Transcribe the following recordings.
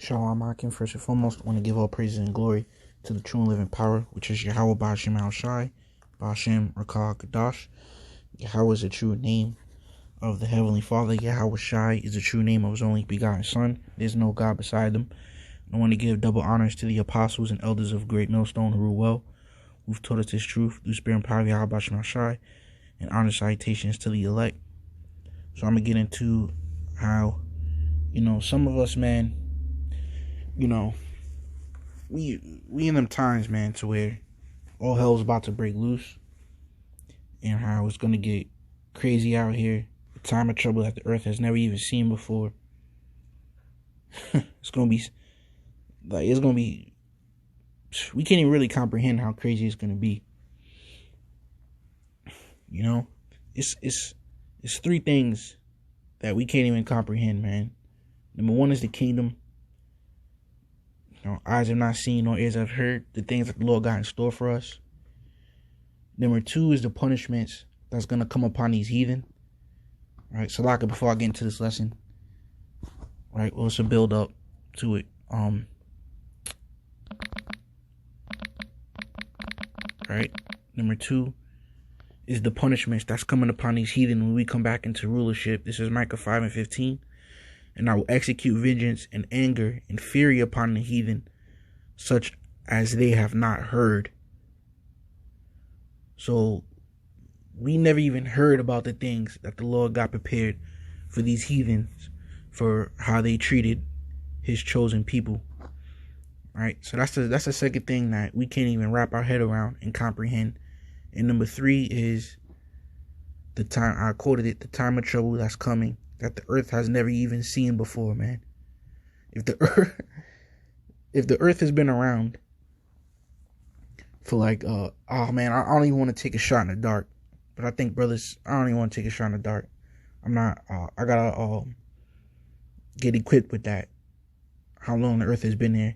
Shalom Akim. First and foremost, I want to give all praises and glory to the true and living power, which is Yahweh Ba'ashem Al Shai, Ba'ashem Rakah Kadash. Yahweh is the true name of the Heavenly Father. Yahweh Shai is the true name of his only begotten Son. There's no God beside them. I want to give double honors to the apostles and elders of Great Millstone who rule well, who've taught us this truth through spirit and power of Yahweh Ba'ashem Al Shai, and honor salutations to the elect. So I'm going to get into how, some of us, man, we in them times, man, to where all hell's about to break loose, and how it's gonna get crazy out here. A time of trouble that the earth has never even seen before. It's gonna be we can't even really comprehend how crazy it's gonna be. It's three things that we can't even comprehend, man. Number one is the kingdom. Eyes have not seen nor ears have heard the things that the Lord got in store for us. Number two is the punishments that's going to come upon these heathen. Right, so before I get into this lesson, right, well, it's a build up to it. Right, number two is the punishments that's coming upon these heathen when we come back into rulership. This is Micah 5:15. And I will execute vengeance and anger and fury upon the heathen, such as they have not heard. So we never even heard about the things that the Lord got prepared for these heathens, for how they treated his chosen people. Right? So that's the second thing that we can't even wrap our head around and comprehend. And number three is the time, I quoted it, the time of trouble that's coming, that the earth has never even seen before, man. If the earth has been around for I don't even want to take a shot in the dark. But I think, brothers, I don't even want to take a shot in the dark. I'm not, I gotta get equipped with that. How long the earth has been there.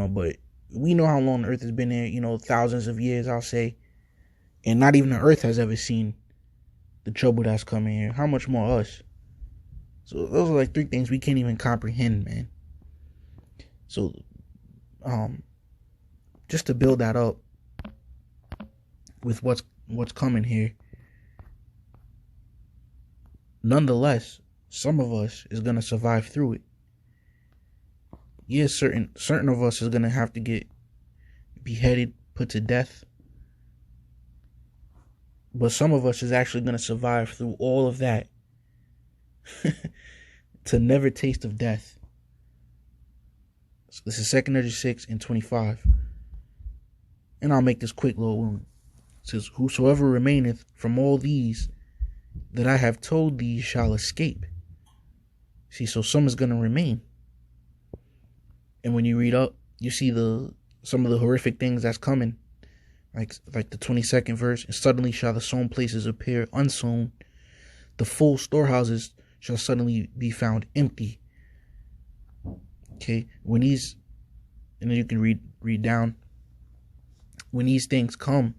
But we know how long the earth has been there, thousands of years, I'll say. And not even the earth has ever seen the trouble that's coming here. How much more us? So those are three things we can't even comprehend, man. So, just to build that up with what's coming here. Nonetheless, some of us is gonna survive through it. Yes, certain of us is gonna have to get beheaded, put to death. But some of us is actually going to survive through all of that to never taste of death. So this is 2 Ezra 6:25. And I'll make this quick, little one. It says, whosoever remaineth from all these that I have told thee shall escape. See, so some is going to remain. And when you read up, you see some of the horrific things that's coming. Like the 22nd verse, and suddenly shall the sown places appear unsown. The full storehouses shall suddenly be found empty. Okay, and then you can read down. When these things come,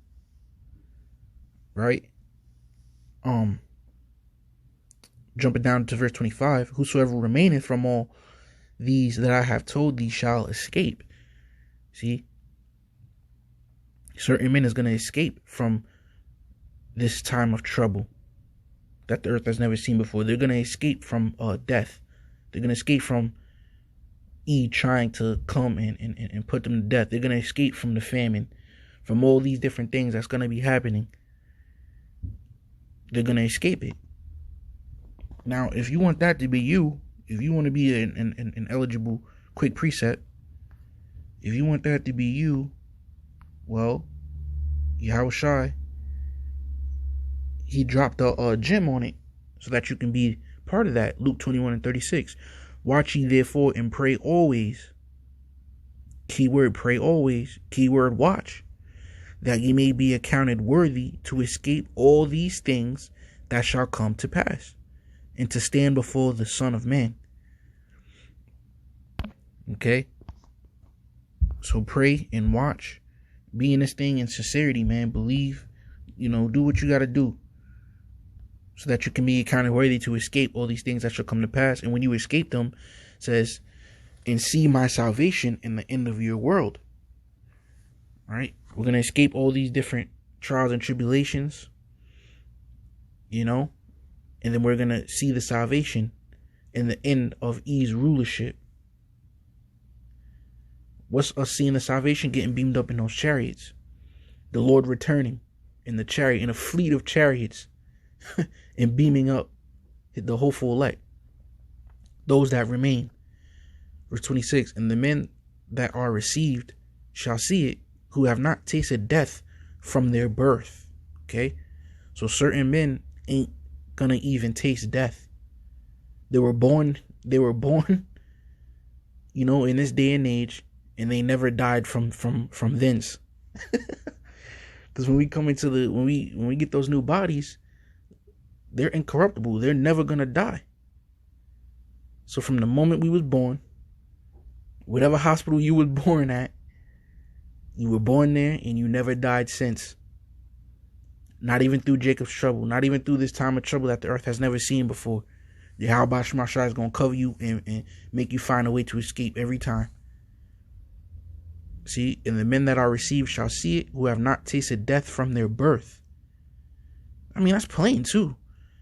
right? Jumping down to verse 25, whosoever remaineth from all these that I have told thee shall escape. See? Certain men is going to escape from this time of trouble that the earth has never seen before. They're going to escape from death. They're going to escape from trying to come and put them to death. They're going to escape from the famine, from all these different things that's going to be happening. They're going to escape it. Now, if you want that to be you, if you want to be an eligible quick precept, if you want that to be you, well, Yahweh Shai, he dropped a gem on it so that you can be part of that. Luke 21:36. Watch ye therefore and pray always. Keyword pray always. Keyword watch. That ye may be accounted worthy to escape all these things that shall come to pass, and to stand before the Son of Man. Okay? So pray and watch. Be in this thing in sincerity, man. Believe, do what you got to do so that you can be accounted worthy to escape all these things that shall come to pass. And when you escape them, says, and see my salvation in the end of your world. All right, we're gonna escape all these different trials and tribulations, you know, and then we're gonna see the salvation in the end of E's rulership. What's us seeing the salvation? Getting beamed up in those chariots, the Lord returning in the chariot, in a fleet of chariots, and beaming up the hopeful elect, those that remain. Verse 26, and the men that are received shall see it, who have not tasted death from their birth. Okay, so certain men ain't gonna even taste death. They were born, you know, in this day and age, and they never died from thence. Because when we come into when we get those new bodies, they're incorruptible. They're never gonna die. So from the moment we was born, whatever hospital you was born at, you were born there and you never died since. Not even through Jacob's trouble. Not even through this time of trouble that the earth has never seen before. The Yahweh Shema Shai is going to cover you and make you find a way to escape every time. See, and the men that are received shall see it, who have not tasted death from their birth. I mean, that's plain too.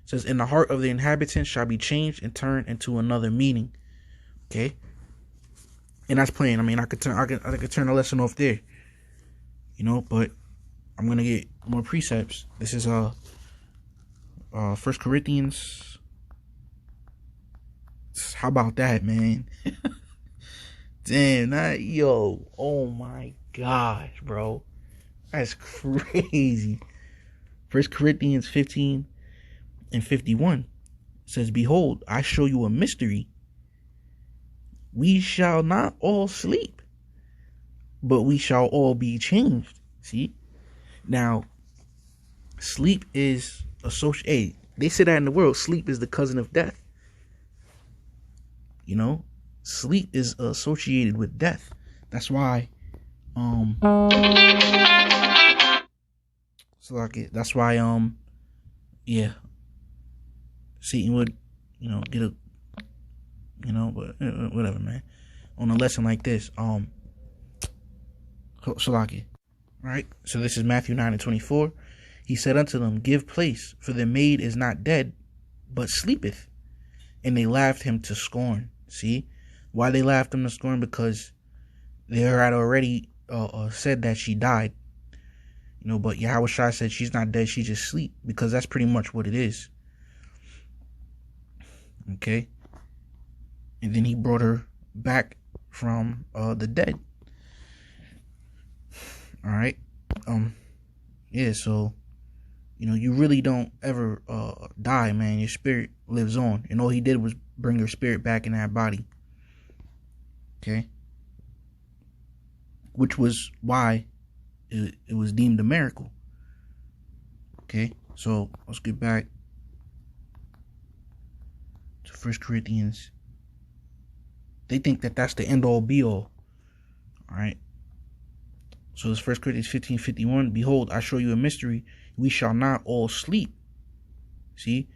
It says, and the heart of the inhabitants shall be changed and turned into another meaning. Okay. And that's plain. I mean, I could turn the lesson off there, you know, but I'm going to get more precepts. This is 1 Corinthians. How about that, man? Damn, oh my gosh, bro. That's crazy. 1 Corinthians 15 and 51 says, behold, I show you a mystery. We shall not all sleep, but we shall all be changed. See? Now, sleep is associated. Hey, they say that in the world, sleep is the cousin of death. You know, sleep is associated with death. That's why, yeah, Satan would, you know, get a, you know, but whatever, man. On a lesson like this, Salaki. Right? So this is Matthew 9 and 24. He said unto them, give place, for the maid is not dead, but sleepeth. And they laughed him to scorn. See? Why they laughed him to scorn? Because they had already said that she died. You know, but Yahweh Shai said she's not dead, she's just asleep. Because that's pretty much what it is. Okay? And then he brought her back from the dead. All right. Yeah, so, you know, you really don't ever die, man. Your spirit lives on. And all he did was bring your spirit back in that body. Okay. Which was why it was deemed a miracle. Okay. So let's get back to 1 Corinthians. They think that that's the end all be all. All right. So it's 1 Corinthians 15:51. Behold, I show you a mystery. We shall not all sleep. See?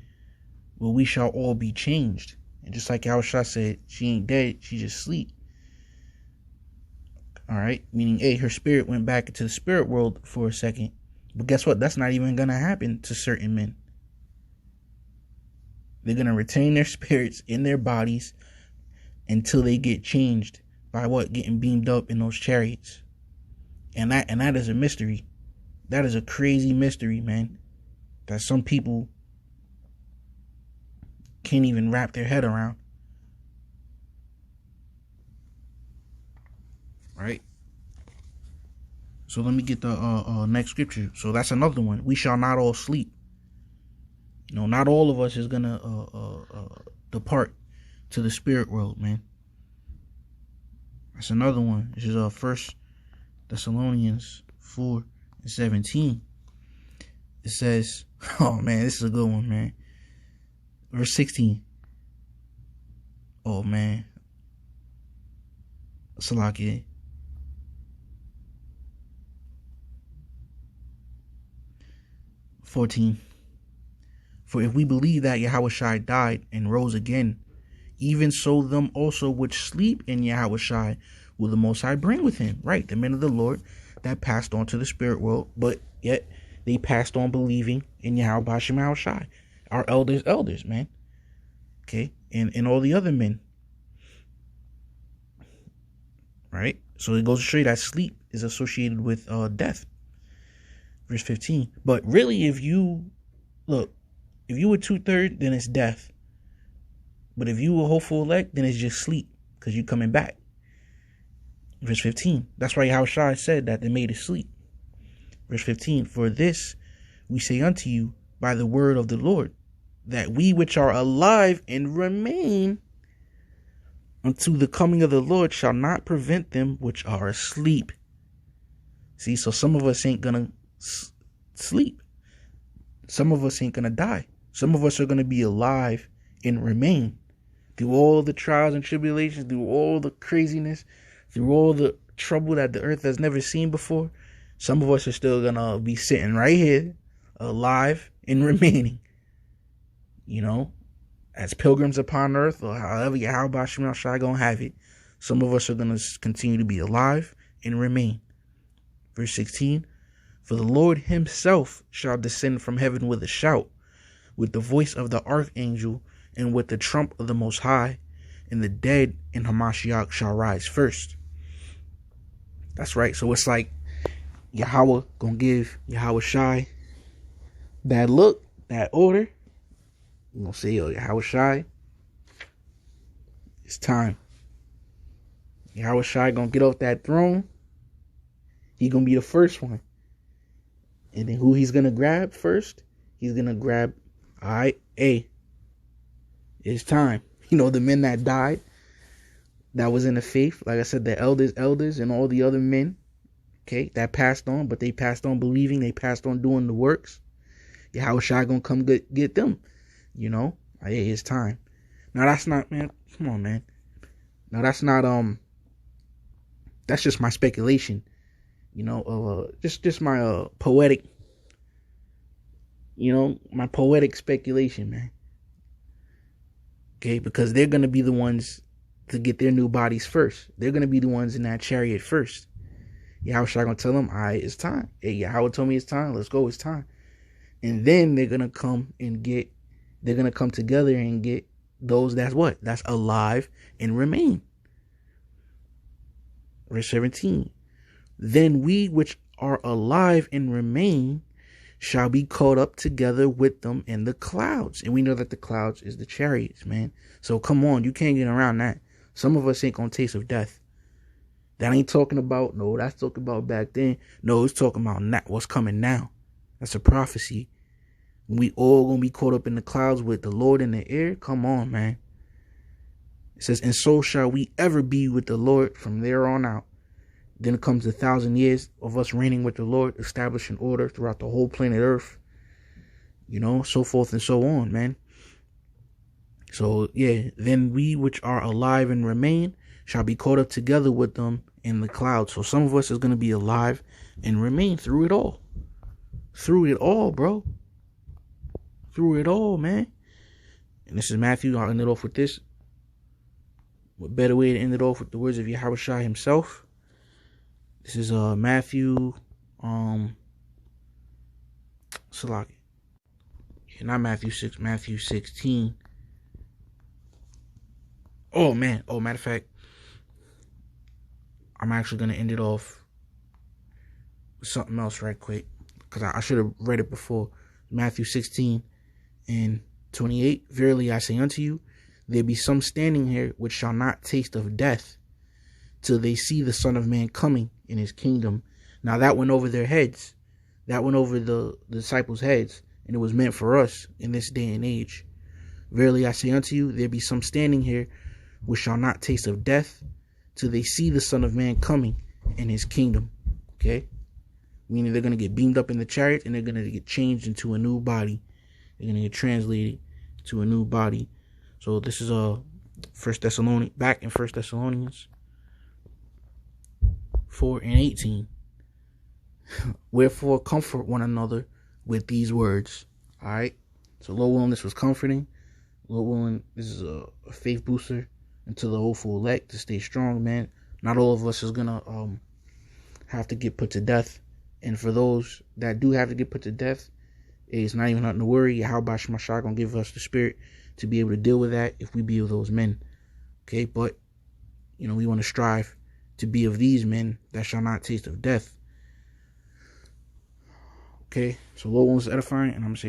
But we shall all be changed. And just like Yahushua said, she ain't dead, she just sleep. All right? Meaning, hey, her spirit went back into the spirit world for a second. But guess what? That's not even going to happen to certain men. They're going to retain their spirits in their bodies until they get changed by what? Getting beamed up in those chariots. And that is a mystery. That is a crazy mystery, man. That some people can't even wrap their head around. Right? So let me get the next scripture. So that's another one. We shall not all sleep. You know, not all of us is gonna depart to the spirit world, man. That's another one. This is 1 Thessalonians 4:17. It says, oh man, this is a good one, man. Verse 16. Oh man. Salaki. 14. For if we believe that Yahushua died and rose again, even so them also which sleep in Yahushai will the Most High bring with him. Right, the men of the Lord that passed on to the spirit world, but yet they passed on believing in Yahweh Shai. Our elders, man. Okay, and all the other men. Right, so it goes to show you that sleep is associated with death. Verse 15. But really, if you were 2/3, then it's death. But if you were hopeful elect, then it's just sleep, because you're coming back. Verse 15. That's why Yahushua said that they made us sleep. Verse 15. For this we say unto you by the word of the Lord, that we which are alive and remain unto the coming of the Lord shall not prevent them which are asleep. See, so some of us ain't gonna sleep. Some of us ain't gonna die. Some of us are gonna be alive and remain through all the trials and tribulations, through all the craziness, through all the trouble that the earth has never seen before. Some of us are still gonna be sitting right here, alive and remaining, as pilgrims upon earth, or however Yahweh Shai gonna have it. Some of us are gonna continue to be alive and remain. Verse 16. For the Lord himself shall descend from heaven with a shout, with the voice of the archangel, and with the trump of the Most High, and the dead in Hamashiach shall rise first. That's right. So it's like Yahweh gonna give Yahweh Shai that look, that order. We're gonna say, yo, Yahweh Shai, it's time. Yahweh Shai gonna get off that throne. He gonna be the first one. And then who he's gonna grab first? He's gonna grab, all right, it's time. The men that died, that was in the faith. Like I said, the elders, and all the other men, okay, that passed on, but they passed on believing, they passed on doing the works. Yahweh Shai gonna come get them. It's time. Now that's not, man. Come on, man. Now that's not, that's just my speculation. Just my poetic, my poetic speculation, man. Okay, because they're gonna be the ones to get their new bodies first. They're gonna be the ones in that chariot first. Yahweh Shai gonna tell them, all right, it's time. Hey, Yahweh told me it's time. Let's go. It's time. And then they're gonna come together and get those that's alive and remain. Verse 17. Then we which are alive and remain shall be caught up together with them in the clouds. And we know that the clouds is the chariots, man. So come on, you can't get around that. Some of us ain't gonna taste of death. That ain't talking about, no, that's talking about back then. No, it's talking about what's coming now. That's a prophecy. We all gonna be caught up in the clouds with the Lord in the air. Come on, man. It says, and so shall we ever be with the Lord from there on out. Then comes 1,000 years of us reigning with the Lord, establishing order throughout the whole planet Earth. So forth and so on, man. So, yeah, then we which are alive and remain shall be caught up together with them in the clouds. So some of us is going to be alive and remain through it all. Through it all, bro. Through it all, man. And this is Matthew. I'll end it off with this. What better way to end it off with the words of Yahweh Shai himself? This is Matthew, Salaki. Not Matthew 6, Matthew 16. Oh, man. Oh, matter of fact, I'm actually going to end it off with something else right quick, because I should have read it before. Matthew 16 and 28. Verily I say unto you, there be some standing here which shall not taste of death till they see the Son of Man coming in his kingdom. Now that went over their heads. That went over the disciples' heads, and it was meant for us in this day and age. Verily I say unto you, there be some standing here which shall not taste of death till they see the Son of Man coming in his kingdom. Okay? Meaning they're going to get beamed up in the chariot, and they're going to get changed into a new body. They're going to get translated to a new body. So this is back in 1 Thessalonians 4:18. Wherefore comfort one another with these words. All right. So Lord willing, this was comforting. Lord willing, this is a faith booster into the hopeful elect to stay strong, man. Not all of us is gonna have to get put to death. And for those that do have to get put to death, it's not even nothing to worry. Yahweh Shemashah gonna give us the spirit to be able to deal with that if we be of those men. Okay, but we want to strive to be of these men that shall not taste of death. Okay, so Lord wants edifying, and I'm gonna say